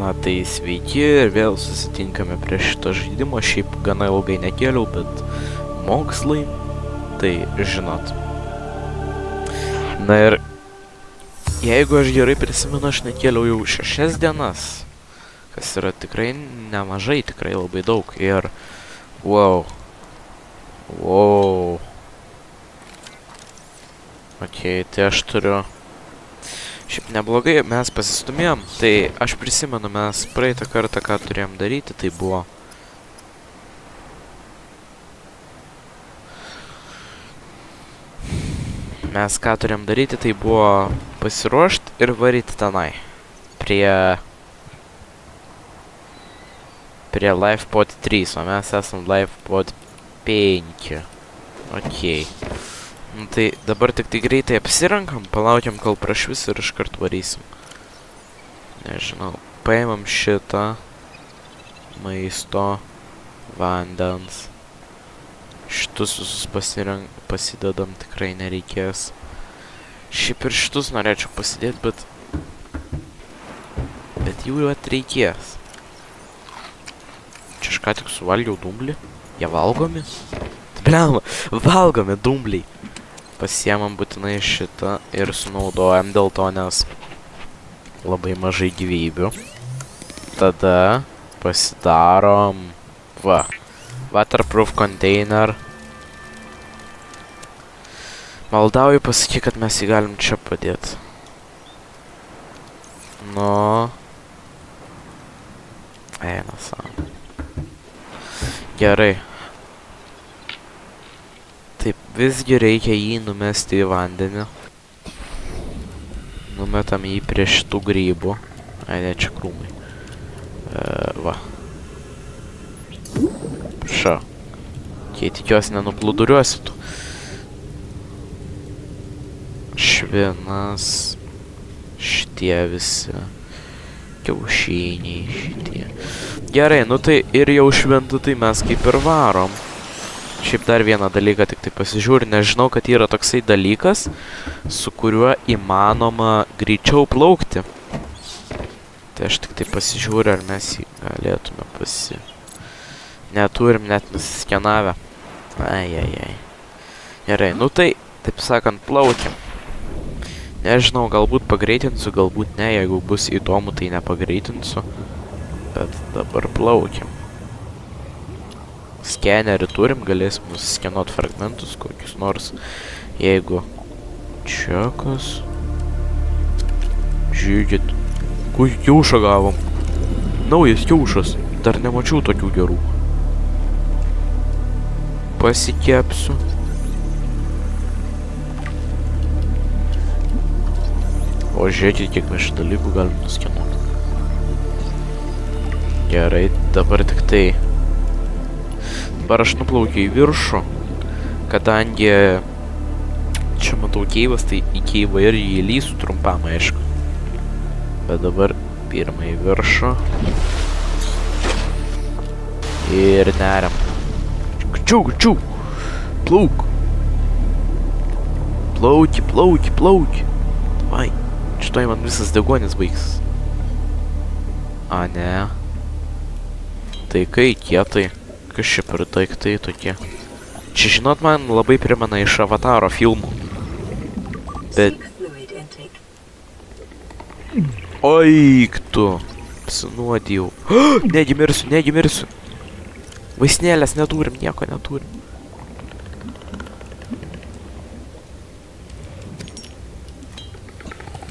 Na tai sveiki ir vėl susitinkame prie šito žaidimo, šiaip gana ilgai nekėliau, bet mokslai, tai žinot. Na ir jeigu aš gerai prisimenu, aš nekėliau jau 6 dienas, kas yra tikrai nemažai, tikrai labai daug ir wow. Ok, tai aš turiu. Šiaip neblogai, mes pasistumėjom, tai aš prisimenu, mes praeitą kartą, ką turėjom daryti, tai buvo... Mes ką turėjom daryti, tai buvo pasiruošti ir varyti tenai. Prie LifePod 3, o mes esam LifePod 5. Ok. Nu, tai dabar tik tai greitai apsirenkam, palaukiam, kol prašvis ir iškart varysim. Nežinau, paimam šitą maisto, vandens. Šitus visus pasidedam, tikrai nereikės. Šiaip ir šitus norėčiau pasidėti, bet jų atreikės. Čia aš ką tik suvalgiau dumblį. Jie valgomi? Bliam, valgomi dumbliai. Pasiemam būtinai šitą ir sunaudojam dėl to, nes labai mažai gyvybių. Tada pasidarom waterproof container. Maldauju, pasakyk, kad mes jį galim čia padėti. Nu. Eina savo. Gerai. Taip, visgi reikia jį numesti į vandenį. Numetam jį prie šitų grybų. Ai, ne, čia krūmai. Va. Ša. Kiek tikiuosi nenuplūduriuosi tu. Švinas. Šitie visi. Kiaušiniai šitie. Gerai, nu tai ir jau šventu, tai mes kaip ir varom. Šiaip dar vieną dalyką tik tai pasižiūriu, nežinau, kad yra toksai dalykas, su kuriuo įmanoma greičiau plaukti. Tai aš tik tai pasižiūriu, ar mes jį galėtume Neturim net nusiskenavę. Ai. Gerai, nu tai, taip sakant, plaukiam. Nežinau, galbūt pagreitinsiu, galbūt ne, jeigu bus įdomu, tai nepagreitinsiu. Bet dabar plaukiam. Skenerį turim, galėsim nusiskenuot fragmentus kokius nors. Jeigu čia kas. Žiūrėkit. Kokį kiaušą gavom. Naujas kiaušas. Dar nemačiau tokių gerų. Pasikepsiu. O žiūrėkit, kiek mes šį dalykų galim nuskenuot. Gerai, dabar tik tai. Dabar aš nuplaukiu į viršų, kadangi čia matau keivas, tai į keivą ir įlysiu trumpam, aišku. Bet dabar pirmą į viršų. Ir neriam. Gčiau! Plauk! Plauki! Vai, šitoj man visas deguonis baigs. A, ne. Tai kai kietai. Kas čia per daiktai tokie? Čia, žinot, man labai primena iš Avataro filmų. Bet... Oik tu! Apsinuodijau. Negi mirsiu! Vaisnėlės neturim, nieko neturim.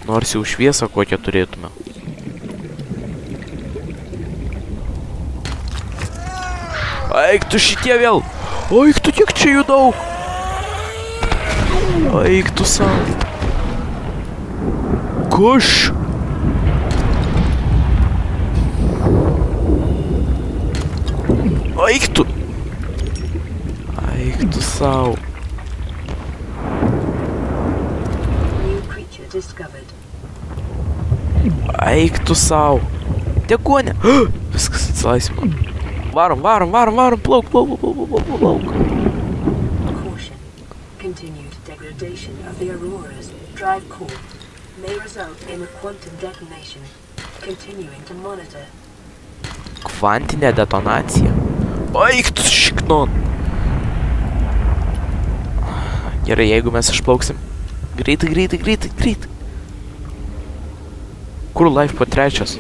Nors jau šviesą kokią turėtume. Eik tu šitie vėl! Eik tu, kiek čia jų daug! Eik tu savo! Koš! Eik tu! Eik tu savo! Eik tu savo! Deguonė! Viskas atsilaisvino. Varom, plauk. Caution. Continued degradation of the Aurora's drive core may result in a quantum detonation. Continuing to monitor. Kvantinė detonacija. Eik tu šiknon. Gerai, jeigu mes išplauksim. Greitai. Kur life po trečias?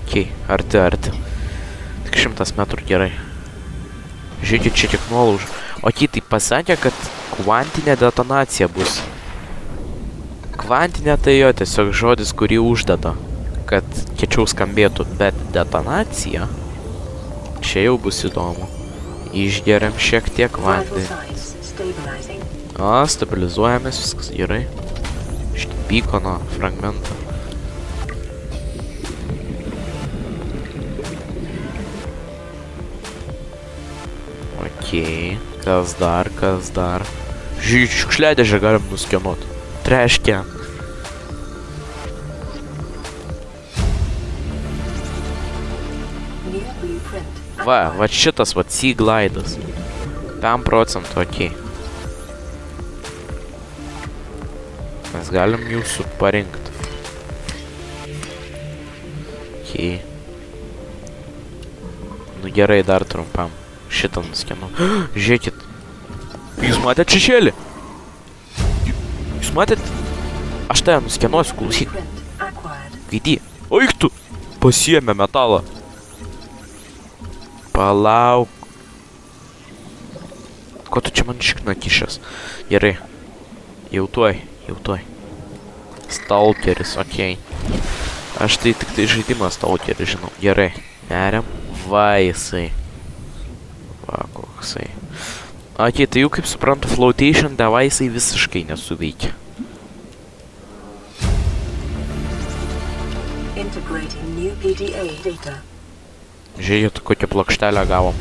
Okei, arti. Tik 100 metrų, gerai. Žiūrėkit, čia tik nuolauž. Okei, tai pasakė, kad kvantinė detonacija bus. Kvantinė tai jo tiesiog žodis, kurį uždeda, kad kiečiau skambėtų, bet detonacija, čia jau bus įdomu. Išgeriam šiek tiek Vital vandenį. signs stabilizing. O, stabilizuojamės, viskas gerai. Šitą beacono fragmentą. Okei, kas dar? Žiūrėk, šiukšliadėžę galim nuskenuot. Trash can. New blueprint. Va šitas, Sea Glidas. 5%, okei. Mes galim jūsų parinkt. Okei. Nu gerai, dar trumpam. Šitą nuskenu. Žiūrėkit. Jūs matėt šešėlį? Jūs matėt? Aš tave nuskenuosiu, klausyk. Blueprint acquired. Gaidį. Oik tu! Pasiėmė metalą. Palauk. Ko tu čia man šikną kišęs? Gerai. Jau tuoj. Stalkeris, okei. Aš tai tik tai žaidimą Stalkerį žinau. Gerai. Neriam. Va jisai. Va koksai. Okei, tai jau kaip suprantu, flotation device'ai visiškai nesuveikia. Integrating new PDA data. Žiūrėkit, kokią plokštelę gavom.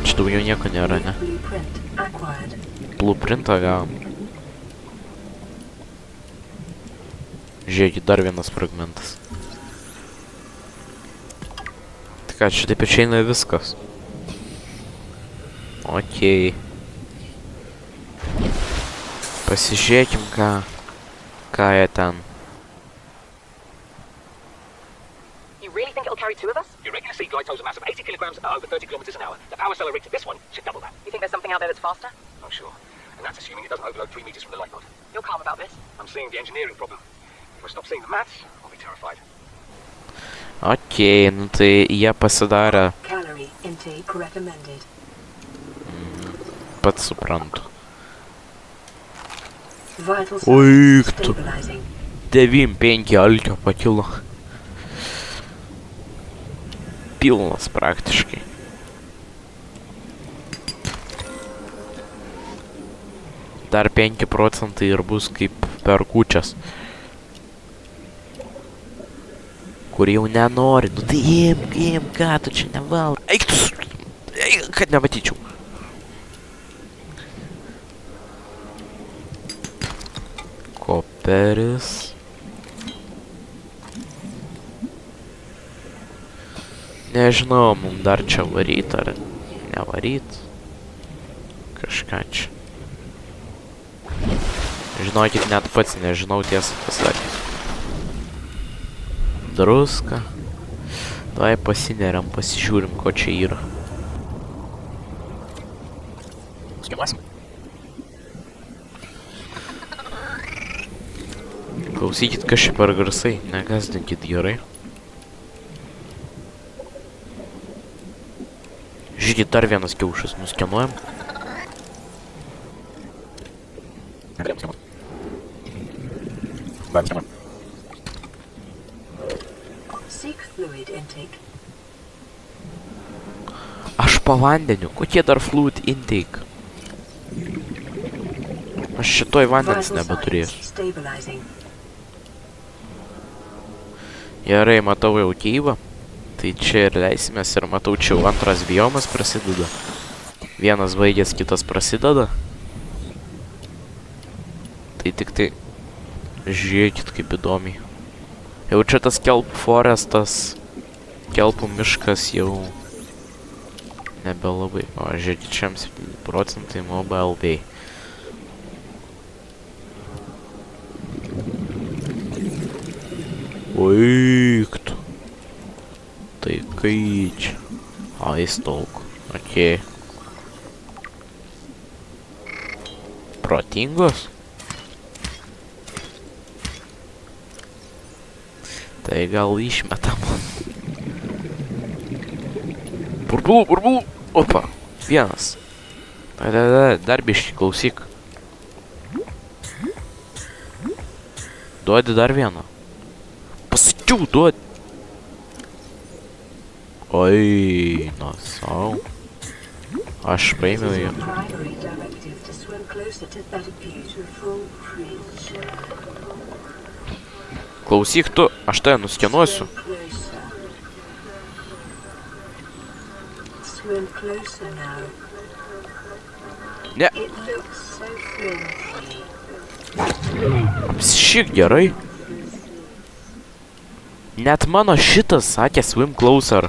Čia daugiau nieko nėra, ne? Blueprint acquired. Blueprintą gavom. Žiūrėkit, dar vienas fragmentas. Tai ką, čia taip išeina viskas. Okei. Pasižiūrėkim, ką jie ten. You really think it'll carry two of us? Your regular sea glide tows a mass of 80 kilograms at over 30 kilometers an hour. The power cell rigged to this one should double that. You think there's something out there that's faster? I'm sure. And that's assuming it doesn't overload 3 meters from the light pod. You're calm about this? I'm seeing the engineering problem. If I stop seeing the maths, I'll be terrified. Okei, nu tai jie pasidarė, Calorie intake recommended. pats suprantu. Vital Oik signs tu. stabilizing. 9,5 alkio pakilo. Pilnas praktiškai. Dar 5% ir bus kaip per kūčias. Kur jau nenori. Nu tai imk, ką tu čia neval. Eik tu, eik, kad nematyčiau. Koperis. Nežinau, mums dar čia varyt ar nevaryt. Kažką čia. Žinokit, net pats nežinau, tiesą pasakyti. Druska. Davai pasineriam, pasižiūrim, ko čia yra. Skenuosim. Klausykit, kas čia per garsai, negasdinkit gerai. Žiūrėkit, dar vienas kiaušas, nuskenuojam. Negalėjom skenuot. Galim skenuot. Seek fluid intake. Aš po vandeniu, kokie dar fluid intake? Aš šitoj vandens Vital nebeturėsiu. signs stabilizing. Gerai, matau jau keivą. Tai čia ir leisimės ir matau, čia jau antras biomas prasideda. Vienas baigęs, kitas prasideda. Tai tik tai žiūrėkit, kaip įdomiai. Jau čia tas kelp forestas, kelpų miškas jau nebelabai. O žiūrėkit, šiam 7% mobile bay. Oikt. Tai kai čia? Ice talk. Okei. Protingos? Tai gal išmetam. Burbulų. Opa. Vienas. Dar biškį, klausyk. Duodi dar vieną. Pasakiau, duodi. Oi, na sau. Aš paėmiau jį. Primary directive to swim closer to that beautiful creature. Klausyk tu, aš tave nuskenuosiu. Swim closer now. Ne. It looks so friendly. Šiek gerai. Net mano šitas sakė swim closer.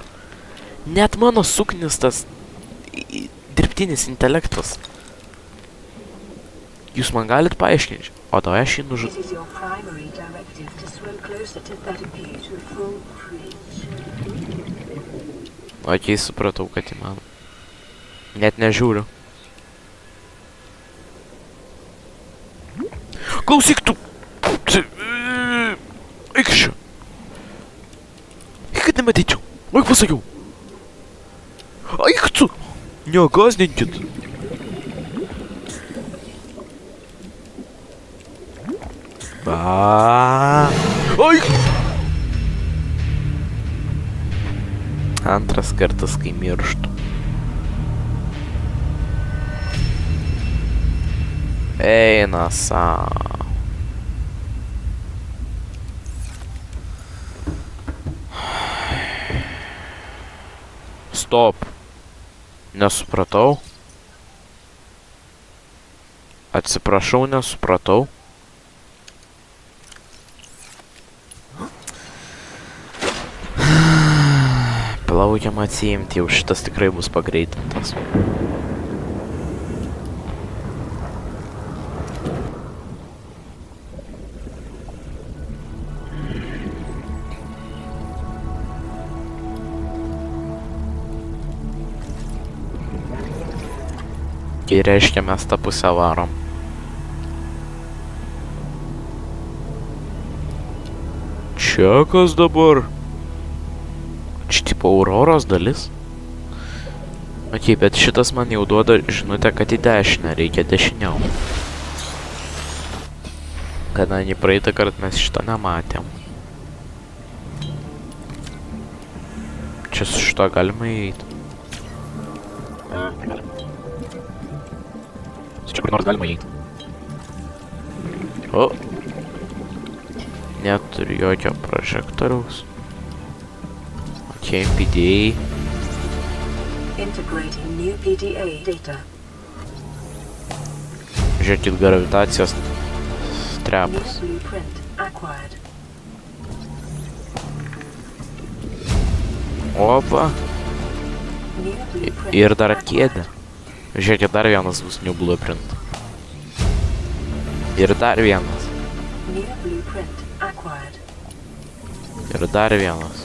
Net mano suknistas dirbtinis intelektas. Jūs man galit paaiškinti? O tavai aš jį nužudau. It is your primary directive to swim closer to that beautiful creature. Okei, supratau, kad įmanoma. Net nežiūriu. Klausyk tu! Eik iš čia! Eik, kad nematyčiau! Eik, pasakiau! Eik tu! Negazdinkit! Eik! Antras kartas, kai mirštu. Eina sau. Stop. Nesupratau. Atsiprašau, nesupratau. Plaukiam atsiimti, jau šitas tikrai bus pagreitintas. Tai reiškia, mes tą pusę varom. Čia kas dabar? Čia tipo Auroros dalis? Okei, bet šitas man jau duoda žinutę, kad į dešinę reikia dešiniau. Kadangi praeitą kartą mes šito nematėm. Čia su šito galima įeiti. Čia kur nors galima įeiti. O. Neturiu jokio prožektoriaus. Okei, PDA. Integrating new PDA data. Žiūrėkit, gravitacijos New trepas. blueprint acquired. Opa. New blueprint Ir dar acquired. kėdė. Žiūrėkit, dar vienas bus new blueprint. Ir dar vienas. New blueprint acquired. Ir dar vienas.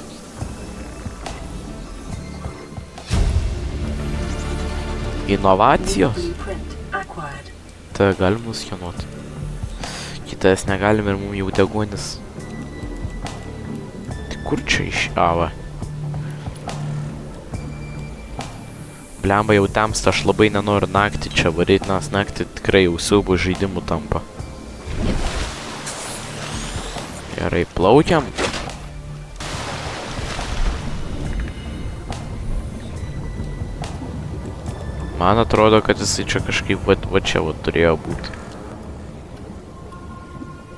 Inovacijos? New blueprint acquired. Tai galim nuskenuoti. Kitas negalim ir mums jau deguonis. Tai kur čia iš... va. Blemba jau temsta, aš labai nenoriu naktį čia varyti, nes naktį tikrai jau siaubo žaidimų tampa. Gerai, plaukiam. Man atrodo, kad jisai čia kažkaip va čia va turėjo būti.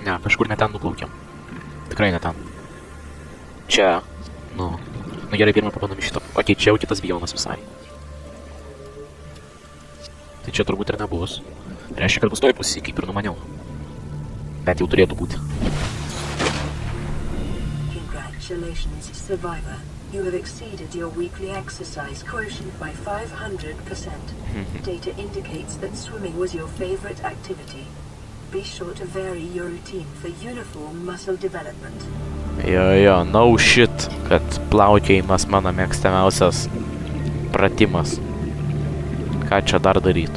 Ne, kažkur ne ten nuplaukiam. Tikrai ne ten. Čia. Nu gerai, pirmą pabandom šitą. Okei, čia jau kitas biomas visai. Tai čia turbūt ir nebus. Reiškia, kad bus toj pusėj, kaip ir numaniau. Bet jau turėtų būti. Congratulations, survivor. You have exceeded your weekly exercise quotient by 500%. Data indicates that swimming was your favorite activity. Be sure to vary your routine for uniform muscle development. Jo, no shit, kad plaukiojimas mano mėgstamiausias pratimas. Ką čia dar daryt?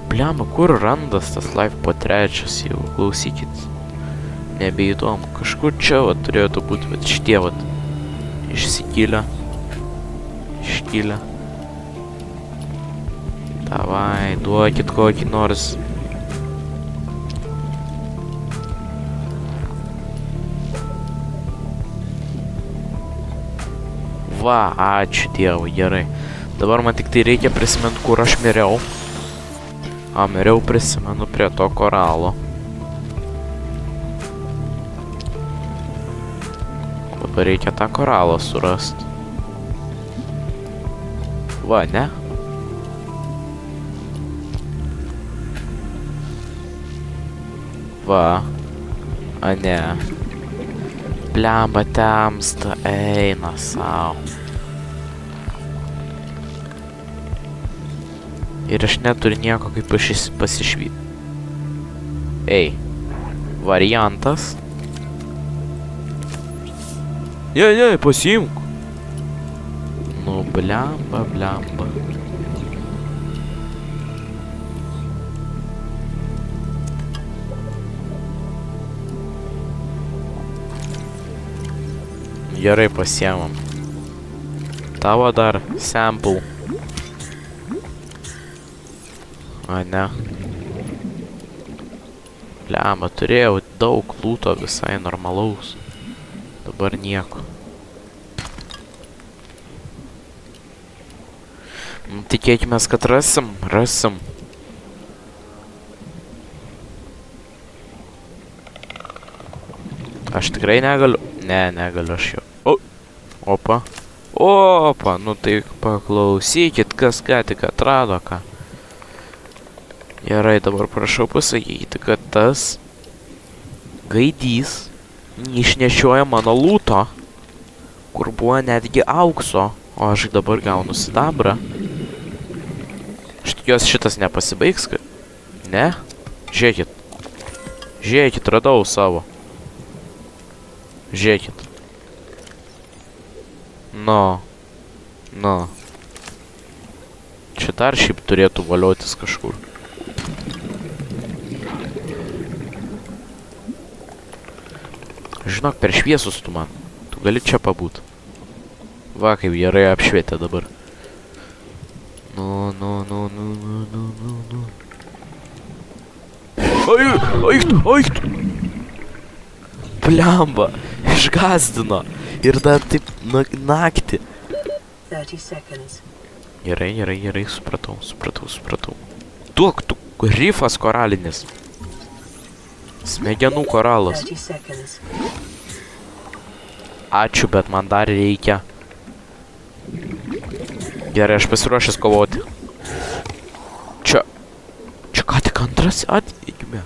Bliamba, kur randas tas live po trečias jau, klausykit. Nebeįdomu, kažkur čia vat turėtų būti, bet šitie vat išsikilę. Iškilę. Davai, duokit kokį nors. Va, ačiū Dievui, gerai. Dabar man tik tai reikia prisiminti, kur aš miriau. Miriau prisimenu prie to koralo. Dabar reikia tą koralą surasti. Va, ne? Va. A, ne. Bliamba temsta, eina sau. Ir aš neturiu nieko kaip pasišvyti. Ei. Variantas. Ne, pasiimk. Nu, bliamba. Gerai, pasiemam. Tavo dar sample. A, ne. Bliamba, turėjau daug lūto visai normalaus. Dabar nieko. Tikėkimės, kad rasim. Aš tikrai negaliu. Ne, negaliu aš jau. Opa, nu tai paklausykit, kas ką tik atrado ką. Gerai, dabar prašau pasakyti, kad tas gaidys išnešioja mano lūto, kur buvo netgi aukso, o aš dabar gaunu sidabrą. Aš tikiuosi šitas nepasibaigs, kad... Ne? Žiūrėkit, radau savo. Žiūrėkit. Nu. Čia dar šiaip turėtų valiotis kažkur. Žinok, per šviesus tu man. Tu gali čia pabūt. Va, kaip gerai apšvietė dabar. Nu. Aik tu! Bliamba, išgazdino. Ir dar taip naktį. 30 seconds. Gerai, supratau. Duok, tu rifas koralinis. Smegenų koralas. 30 seconds. Ačiū, bet man dar reikia. Gerai, aš pasiruošęs kovoti. Čia ką tik antras atgimė.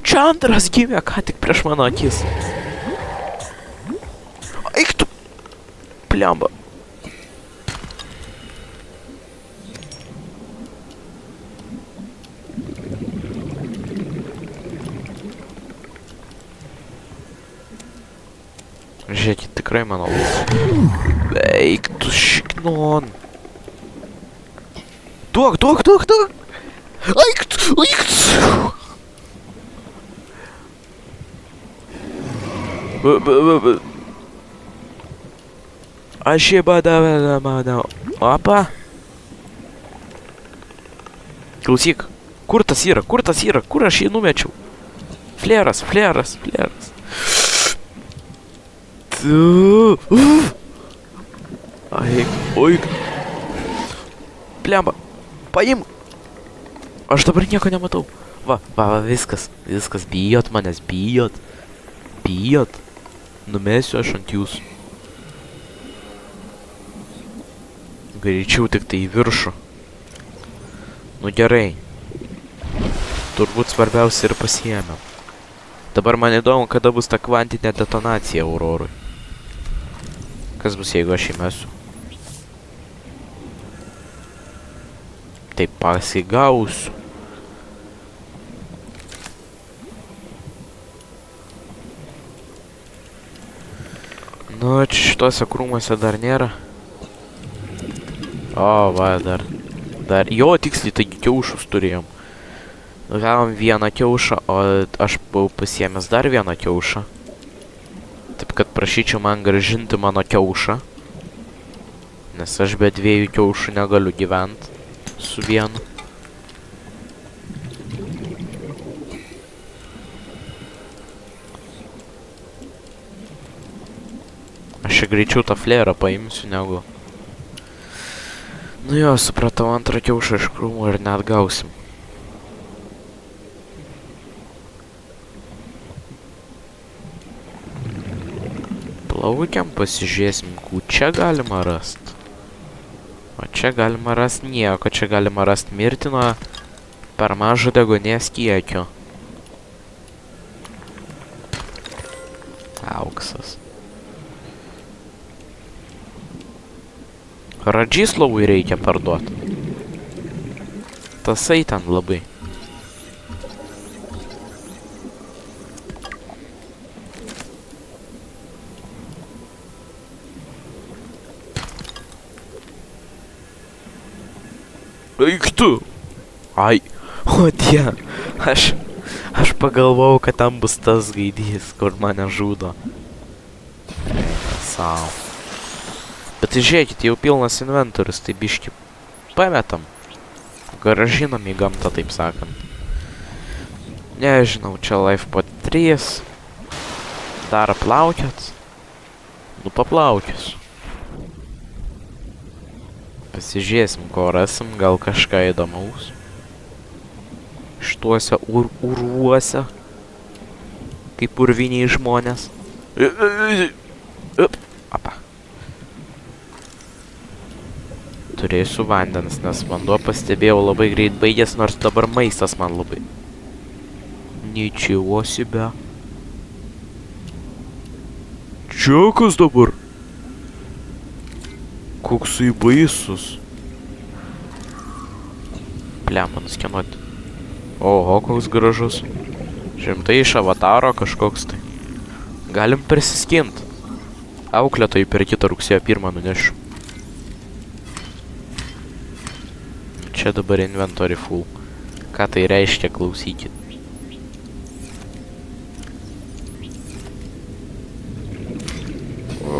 Čia antras gimė, ką tik prieš mano akis. Eik tu, bliamba. Žiūrėkit, tikrai mano lūs. Eik tu šiknon. Duok. Eik tu. Aš jį badavau. Opa. Klausyk, kur tas yra? Kur aš jį numečiau? Fleras. Oik. Bliamba, paim. Aš dabar nieko nematau. Va, viskas. Bijot manęs, bijot. Numesiu aš ant jūsų. Greičiau tik tai į viršų. Nu gerai. Turbūt svarbiausia ir pasiėmėm. Dabar man įdomu, kada bus ta kvantinė detonacija Aurorui. Kas bus, jeigu aš įmesiu? Taip pasigausiu. Nu, šituose krūmuose dar nėra. O, va, dar. Jo, tiksliai, taigi kiaušus turėjom. Gavom vieną kiaušą, o aš buvau pasiėmęs dar vieną kiaušą. Taip, kad prašyčiau man grąžinti mano kiaušą. Nes aš be 2 kiaušų negaliu gyventi su vienu. Aš greičiau tą flėrą paimsiu negu... Nu jo, supratau, antrą kiaušą iš krūmų ir net gausim. Plaukiam, pasižiūrėsim, kur čia galima rast. O čia galima rast nieko, čia galima rast mirtino per mažo degonės kiekio. Auksas. Radžislavui reikia parduoti. Tasai ten labai. Eik tu! Ai, o tie, aš pagalvojau, kad tam bus tas gaidys, kur mane žudo. Sau. Bet tai žiūrėkit, jau pilnas inventorius, tai biški pametam. Grąžinam į gamtą, taip sakant. Nežinau, čia LifePod 3. Dar plaukiat? Nu, paplaukius. Pasižiūrėsim, ko rasim, gal kažką įdomaus. Štuose urvuose. Kaip urviniai žmonės. Apa. Turėsiu vandens, nes vanduo pastebėjau labai greit baigės, nors dabar maistas man labai. Ničio себе. Čia kas dabar? Koksai baisus. Pliamba nuskenuoti. Oho, koks gražus. Žimtai iš avataro kažkoks tai. Galim persiskint. Auklėtojai per kitą rugsėjo 1 nunešiu. Čia dabar inventory full. Ką tai reiškia, klausykit.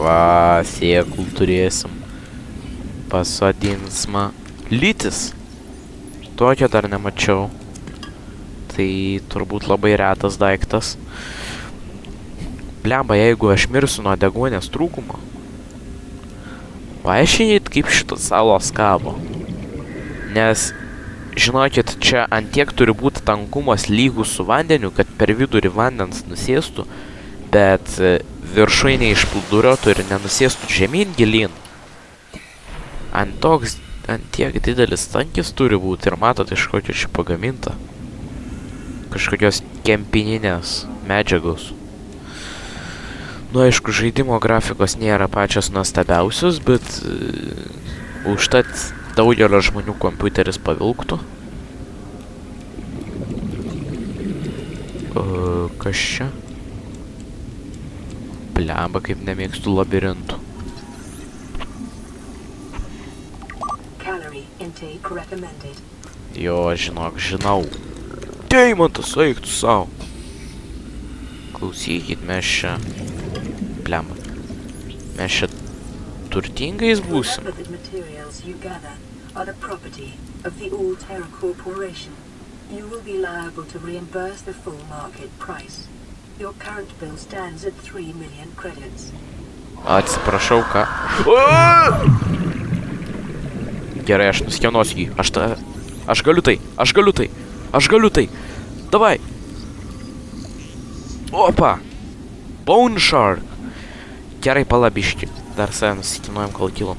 Va, sėklų turėsim. Pasodinsma. Lytis. Tokio dar nemačiau. Tai turbūt labai retas daiktas. Blemba, jeigu aš mirsiu nuo deguonies trūkumo. Paaiškinit, kaip šitas salos kabo. Nes, žinokit, čia antiek turi būti tankumas lygus su vandeniu, kad per vidurį vandens nusėstų, bet viršui neišplūduriotų ir nenusėstų žemyn gilyn. Ant tiek didelis tankis turi būti ir matot, iš kokio čia pagaminta. Kažkokios kempininės medžiagos. Nu, aišku, žaidimo grafikos nėra pačios nuostabiausios, bet užtat daugelio žmonių kompiuteris pavilktų. Kas čia? Blemba, kaip nemėgstu labirintų. Jo, žinok, žinau. Deimantas, eik tu sau. Klausykit, mes čia... Blemba. Mes čia turtingais būsim. You will be liable to reimburse the full market price. Your current bill stands at 3 million credits. Atsiprašau, ką? Gerai, aš nuskenuosiu jį. Aš galiu tai. Davai. Opa. Bone Shark. Gerai, palabiški. Dar save nusikenuojam, kol kilom.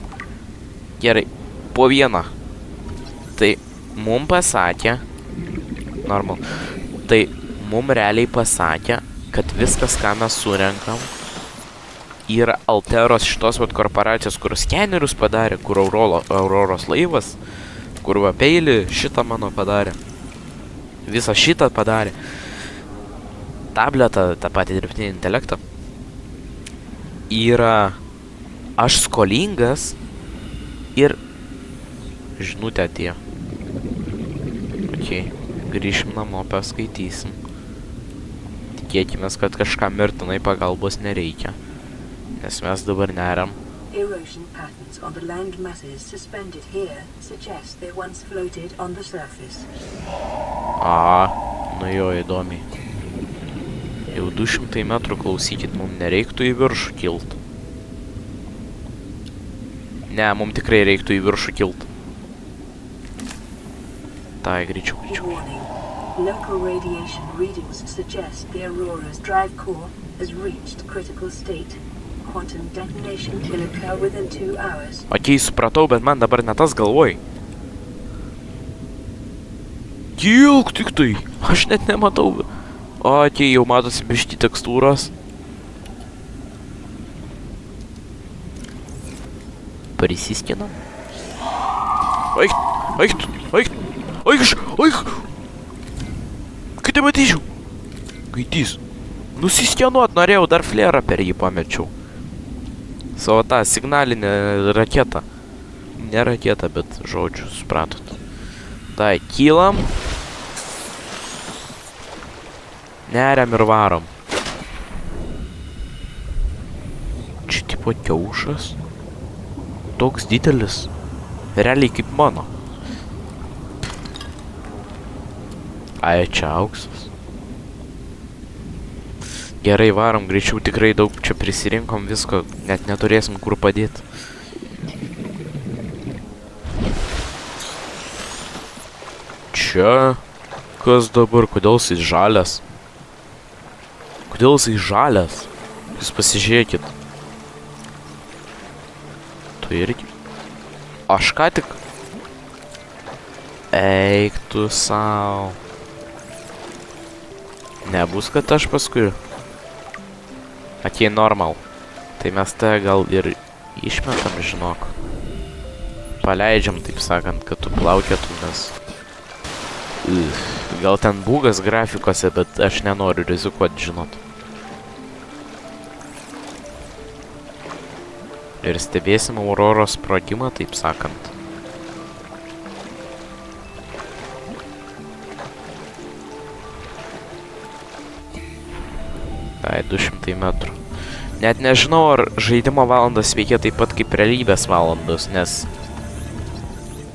Gerai, po vieną. Tai mum pasakė... Normal. Tai mum realiai pasakė, kad viskas, ką mes surenkam, yra Alteros šitos korporacijos, kur skenerius padarė, kur Auroros laivas, kur va peilį šitą mano padarė. Visą šitą padarė. Tabletą, tą patį dirbtinį intelektą. yra aš skolingas ir žinutė atėjo. Ok, grįšim namo, paskaitysim. Tikėkimės, kad kažkam mirtinai pagalbos nereikia, nes mes dabar neriam. Erosion patterns on the land masses suspended here suggest they once floated on the surface. Nu jo, įdomiai. Jau 200 metrų, klausykit, mums nereiktų į viršų kilt. Ne, mums tikrai reiktų į viršų kilt. Tai, greičiau. Warning. Local radiation readings suggest the Aurora's drive core has reached critical state. Quantum detonation will occur within 2 hours. Ok, supratau, bet man dabar ne tas galvoj. Kilk tik tai. Aš net nematau. Ok, jau matosi biški tekstūros. Prisiskinam. Eik. Kai tai matyčiau? Gaidys. Nusiskenuot norėjau, dar flerą per jį pamečiau. Savo tą signalinę raketą. Ne raketą, bet žodžiu, supratot. Tai, kylam. Neriam ir varom. Čia tipo kiaušas. Toks didelis. Realiai kaip mano. Ai, čia auksas. Gerai, varom, greičiau, tikrai daug čia prisirinkom visko, net neturėsim kur padėti. Čia? Kas dabar? Kodėl jisai žalias? Jūs pasižiūrėkit. Tu irgi? Aš ką tik? Eik tu sau. Nebus, kad aš paskui. Atei normal. Tai mes tą gal ir išmetam, žinok. Paleidžiam, taip sakant, kad tu plaukėtum, nes... Gal ten bugas grafikose, bet aš nenoriu rizikuoti, žinot. Ir stebėsim Auroros sprogimą, taip sakant. Tai 200 metrų. Net nežinau, ar žaidimo valandas veikia taip pat kaip realybės valandos, nes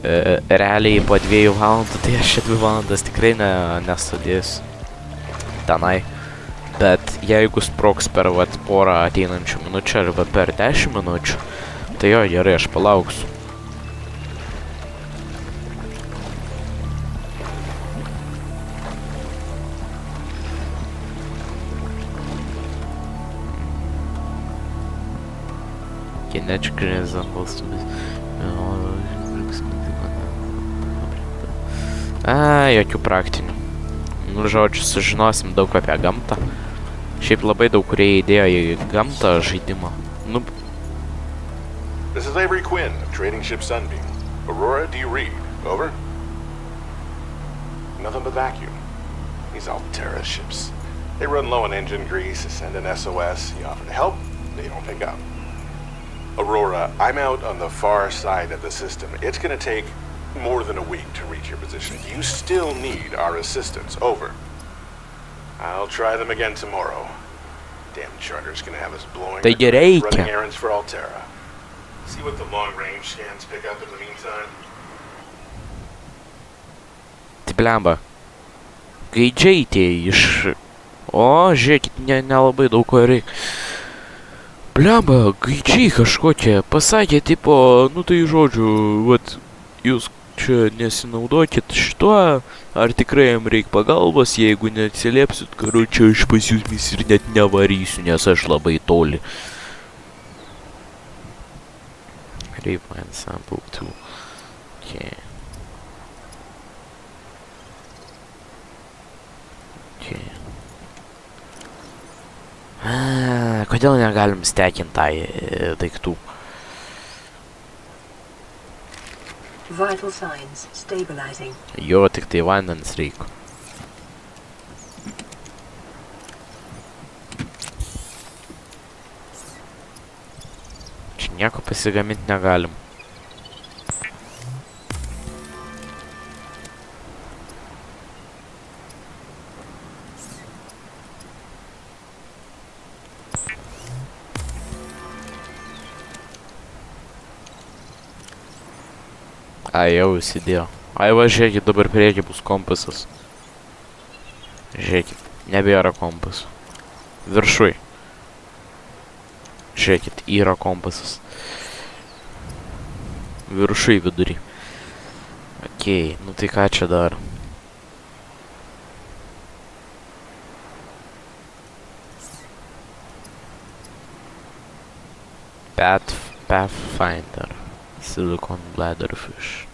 realiai po 2 valandų, tai aš 2 valandas tikrai nesudėsiu tenai. Bet jeigu sprogs per porą ateinančių minučių arba per 10 minučių, tai jo, gerai, aš palauksiu. Kinetic resembles to this. Jokių praktinių. Nu, žodžiu, sužinosim daug apie gamtą. Šiaip labai daug kurie įdėjo į gamtą žaidimą. Nu. This is Avery Quinn of Trading Ship Sunbeam. Aurora, do you read? Over? Nothing but vacuum. These Altera ships. They run low on engine grease, send an SOS, you offer to help, they don't pick up. Aurora, I'm out on the far side of the system. It's gonna take more than a week to reach your position. You still need our assistance. Over. I'll try them again tomorrow. Damn charter's gonna have us blowing running errands for Altera. See what the long-range scans pick up in the meantime. Tai blemba. Gaidžiai tie iš... O, žiūrėkit, nelabai daug ko reikia. Blemba, gaidžiai kažkokie. Pasakė, tipo, nu tai žodžiu, vat, jūs čia nesinaudokit šituo, ar tikrai jam reikia pagalbos, jeigu neatsiliepsit, karočią aš pas jūs ir net nevarysiu, nes aš labai toli. Rewind sample 2. Okay. Kodėl negalim stekinti tai daiktų? Vital signs stabilizing. Jo, tik tai vandens reikia. Nieko pasigaminti negalim. Ai, jau įsidėjo. Ai, va, žiūrėkit, dabar prieki bus kompasas. Žiūrėkit, nebėra kompasų. Viršui. Žiūrėkit, yra kompasas. Viršui vidury. Okei, nu tai ką čia dar? Pathfinder. Silicon bladderfish.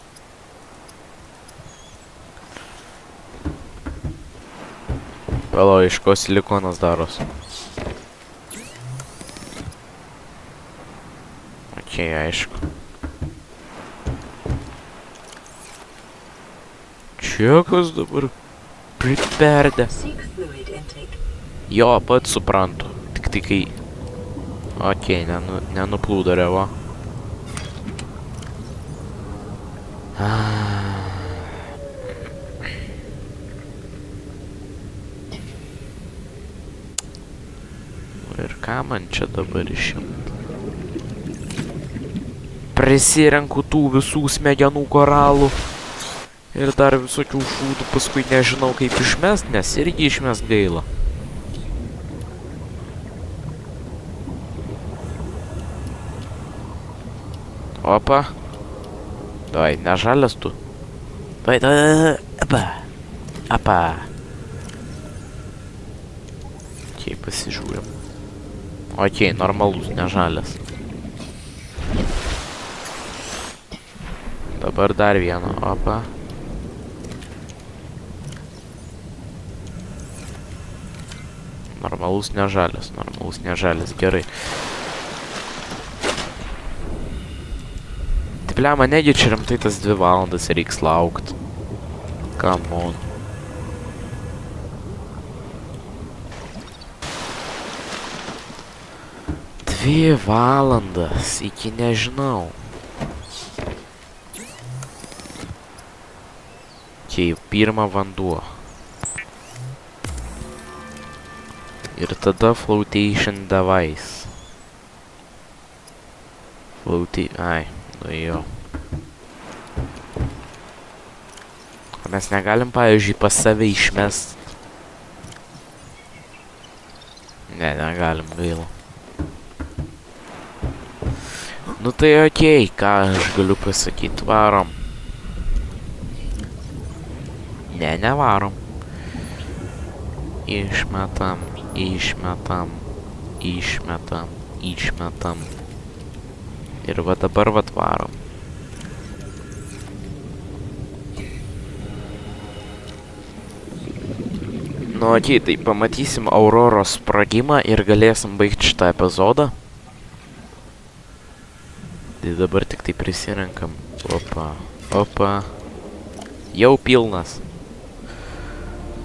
Palo, iš ko silikonas daros? Okei, aišku. Čia kas dabar priperdė? Seek fluid intake. Jo, pats suprantu. Tik tai kai... Okei, nenuplūdarė, va. Ir ką man čia dabar išimt? Prisirenku tų visų smegenų koralų. Ir dar visokių šūdų, paskui nežinau kaip išmest, nes irgi išmest gaila. Opa. Davai, nežalias tu. Davai, apa. Okei, pasižiūrim. Okei, normalus, nežalias. Dabar dar vieną, opa. Normalus, nežalias, gerai. Bliama, negi čia rimtai tas 2 valandas reiks laukt. Come on. Dvi valandas iki nežinau. Čia jau pirma vanduo. Ir tada flotation device. Ai. Nu jo. O mes negalim, pavyzdžiui, pas save išmest. Ne, negalim, gaila. Nu tai okei, ką aš galiu pasakyti, varom. Ne, nevarom. Išmetam. Ir va dabar vat varom. Nu, okei, tai pamatysim Auroros sprogimą ir galėsim baigti šitą epizodą. Tai dabar tik tai prisirenkam. Opa. Jau pilnas.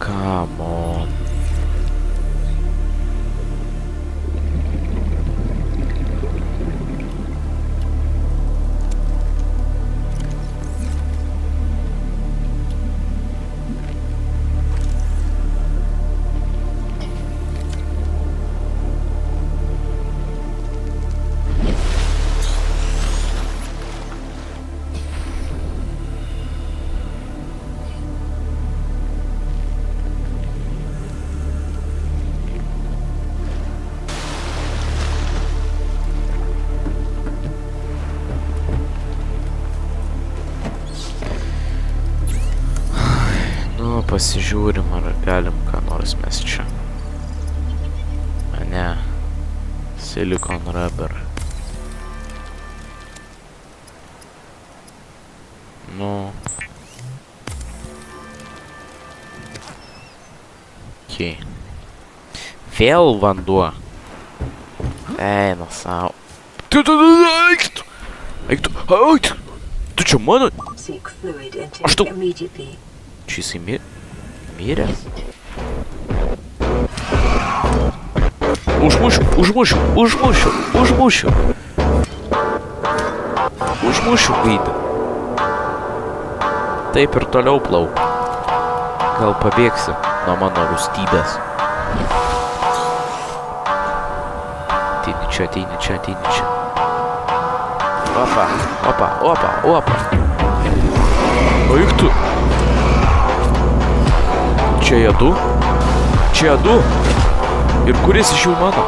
Come on. Pasižiūrim, ar galim ką nors mes čia. A ne. Silicon rubber. Nu. Okei. Vėl vanduo. Eina savo. Eik tu. Tu čia mano? Seek fluid Aš tu- intake immediately. Čia jisai miręs? Užmušiu. mūšių gaidį. Taip ir toliau plauk. Gal pabėgsi nuo mano rūstybės. Ateini čia, ateini čia, ateini čia. Opa, opa, opa, opa. Eik tu. Čia jie du? Čia jie du? Ir kuris iš jų mano?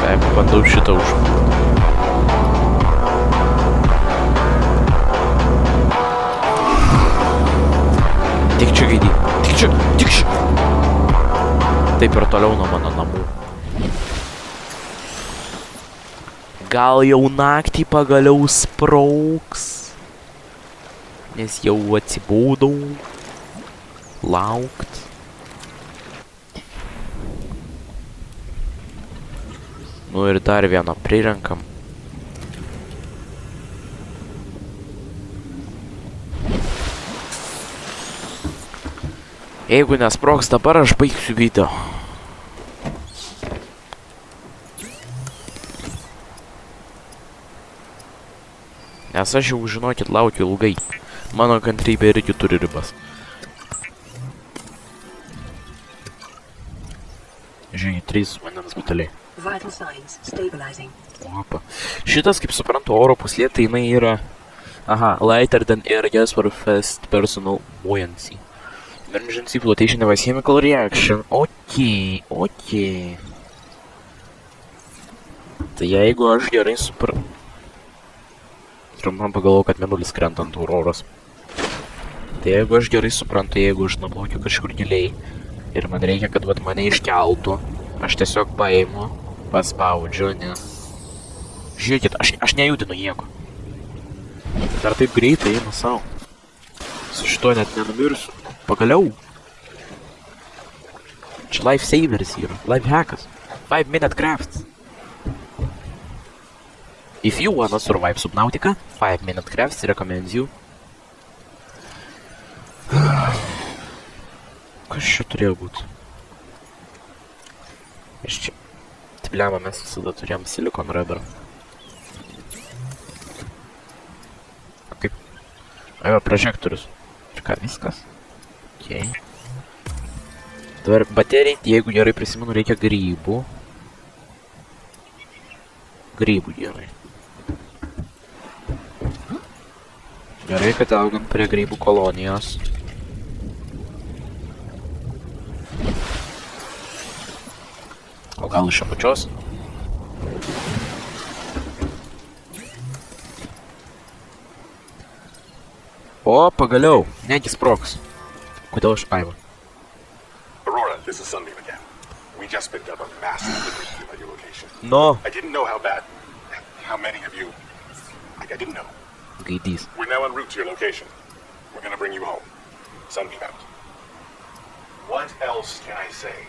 Taip, bandau šitą užpult. Tik čia gaidį. Tik čia, tik čia. Taip ir toliau nuo mano namų. Gal jau naktį pagaliau sprauks, nes jau atsibūdau laukt. Nu ir dar vieną prirenkam. Jeigu nesprogs dabar, aš baigsiu video. Nes aš jau, žinokit, laukiu ilgai. Mano kantrybė irgi turi ribas. Žiūrėk, 3 vandens buteliai. Vital signs stabilizing. Opa. Šitas, kaip suprantu, oro puslė, tai jinai yra... Aha, lighter than air gas for fast personal buoyancy. Emergency flotation of a chemical reaction. Okei, okei. Tai jeigu aš gerai suprantu... Trumpam pagalvoju, kad mėnulis krenta ant auroros. Tai jeigu aš gerai suprantu, jeigu aš nuplaukiu kažkur giliai ir man reikia, kad vat mane iškeltų, aš tiesiog paimu, paspaudžiu, ne. Žiūrėkit, aš nejudinu nieko. Dar taip greitai einu savo. Su šituo net nenumirsiu. Pagaliau. Čia life savers yra, life hackas. 5-minute crafts. If you wanna survive Subnautica, 5-minute crafts recommends you. Kas čia turėjo būti? Iš čia. Bliama, mes visada turėjom silikon rubber. Kaip? Ajo, prožektorius. Ir ką, viskas? Okei. Dabar baterijai, jeigu gerai prisimenu, reikia grybų. Grybų gerai. Gerai, kad augam prie grybų kolonijos. O gal iš apačios? O, pagaliau, negi sprogs. Kodėl aš paima? Aurora, this is Sunbeam again. We just picked up a massive liquid fume at your location. No. I didn't know how bad. How many of you? I didn't know. Gaidys. We're now en route to your location. We're gonna bring you home. Sunbeam out. What else can I say?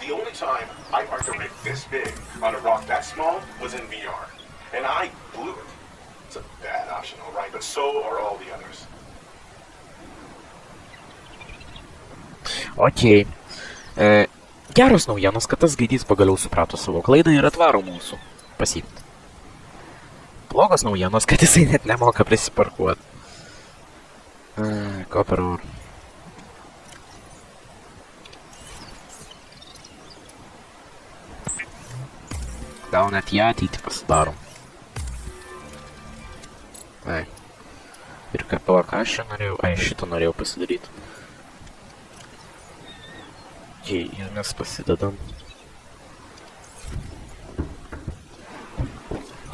The only time I parked a rig this big on a rock that small was in VR. And I blew it. It's a bad option, alright, but so are all the others. Okei. Geros naujienos, kad tas gaidys pagaliau suprato savo klaidą ir atvaro mūsų pasiimti. Blogos naujienos, kad jisai net nemoka prisiparkuoti. Ko per oro. Gal net ją ateitį pasidarom. Ai. Ir ką aš čia norėjau? Ai, šitą norėjau pasidaryti. Jei, ir mes pasidedam.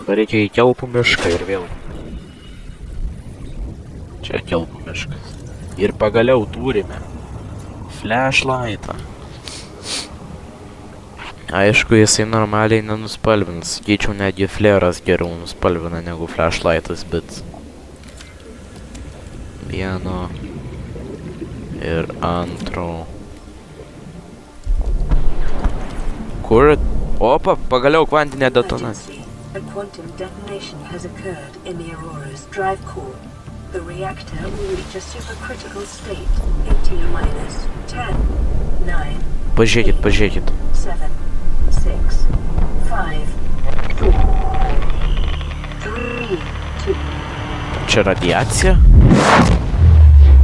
Reikia į kelpų mišką ir vėl. Čia kelpų miškas. Ir pagaliau turime flashlightą. Aišku, jisai normaliai nenuspalvins. Sakyčiau, netgi flare'as geriau nuspalvina negu flashlightas, bet... Vieno... Ir antro... Kur? Opa, pagaliau kvantinė detonacija. A quantum detonation has occurred in the Aurora's drive core. The reactor will reach a supercritical state in T minus 10, 9, Pažiūrėkit. 7, 6, 5, 4, 3, 2. Čia radiacija?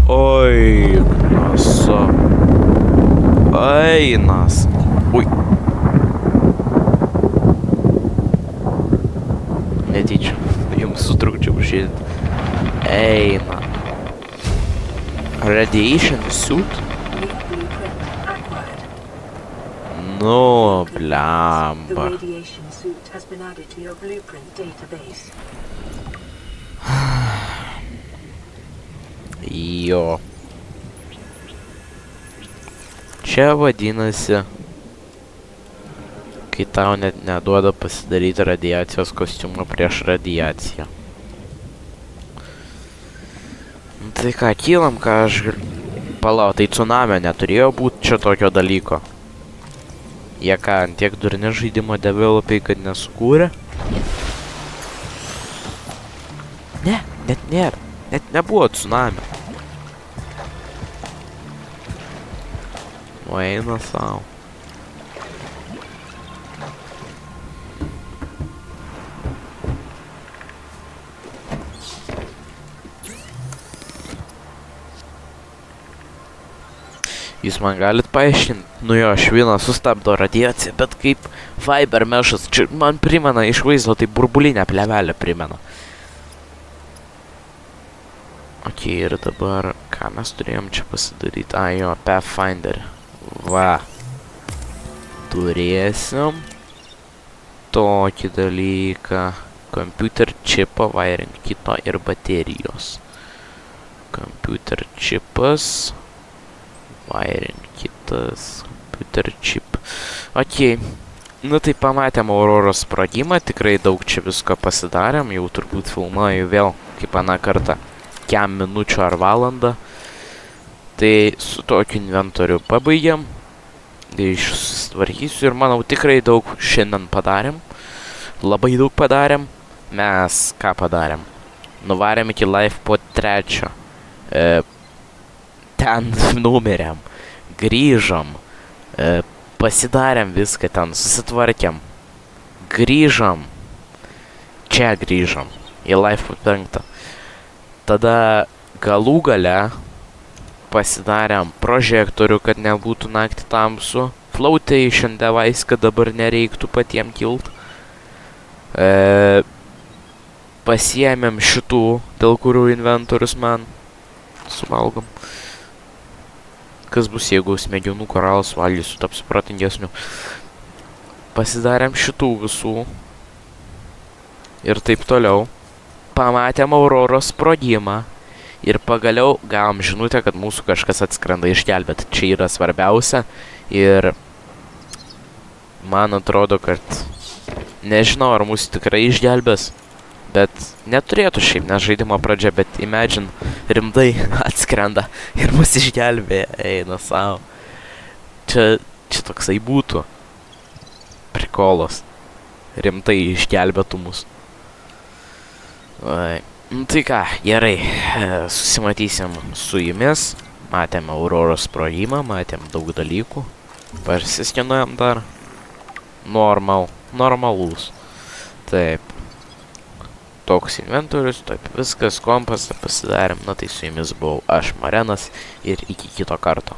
Oi, nasa. Einas. Ui. Netyčia. Jums sutrukdžiau žiūrėti. Eina. Radiation suit? New blueprint acquired. Nu, The blemba. radiation suit has been added to your blueprint database. Jo. Čia vadinasi, kai tau net neduoda pasidaryti radiacijos kostiumą prieš radiaciją. Nu, tai ką, kylam, ką aš galiu... Palau, tai tsunamio neturėjo būti čia tokio dalyko. Jie ką, ant tiek durni žaidimo developai, kad nesukūrė? Ne, net nėra. Net nebuvo tsunamio. O eina savo. Jūs man galit paaiškinti, nu jo, švina sustabdo radiaciją, bet kaip fiber meshas, čia man primena iš vaizdo, tai burbulinę plevelę primena. Ok, ir dabar, ką mes turėjom čia pasidaryti? A, jo, Pathfinder. Va. Turėsim tokį dalyką. Computer chipą, wiring kito ir baterijos. Computer chipas. Wiring kitas. Computer chip. Ok. Nu tai pamatėm Auroros sprogimą. Tikrai daug čia visko pasidarėm. Jau turbūt filmuoju vėl, kaip aną kartą. Kem minučių ar valandą. Tai su tokiu inventoriu pabaigiam. Išsitvarkysiu ir manau tikrai daug šiandien padarėm. Labai daug padarėm. Mes ką padarėm? Nuvarėm iki Life Pod 3. Ten numirėm. Grįžom. Pasidarėm viską ten. Susitvarkėm. Grįžom. Čia grįžom. Į Life Pod 5. Tada galų gale pasidarėm prožektorių, kad nebūtų naktį tamsu. Flotation device, kad dabar nereiktų patiem kilt. Pasiėmėm šitų, dėl kurių inventorius man suvalgom. Kas bus, jeigu smegenų koralas valgysiu, tapsiu protingesniu. Pasidarėm šitų visų. Ir taip toliau. Pamatėm Auroros sprogimą ir pagaliau gavom žinutę, kad mūsų kažkas atskrenda išgelbėt. Čia yra svarbiausia ir man atrodo, kad nežinau, ar mūsų tikrai išgelbės, bet neturėtų šiaip, nes žaidimo pradžia, bet imagine, rimtai atskrenda ir mus išgelbėja, eina savo. Čia toksai būtų prikolas, rimtai išgelbėtų mus. Tai ką, gerai, susimatysim su jumis. Matėm Auroros sprogimą, matėm daug dalykų. Persiskenuojam dar. Normalus. Taip. Toks inventorius, taip viskas, kompasą pasidarėm. Na tai su jumis buvau aš, Marenas, ir iki kito karto.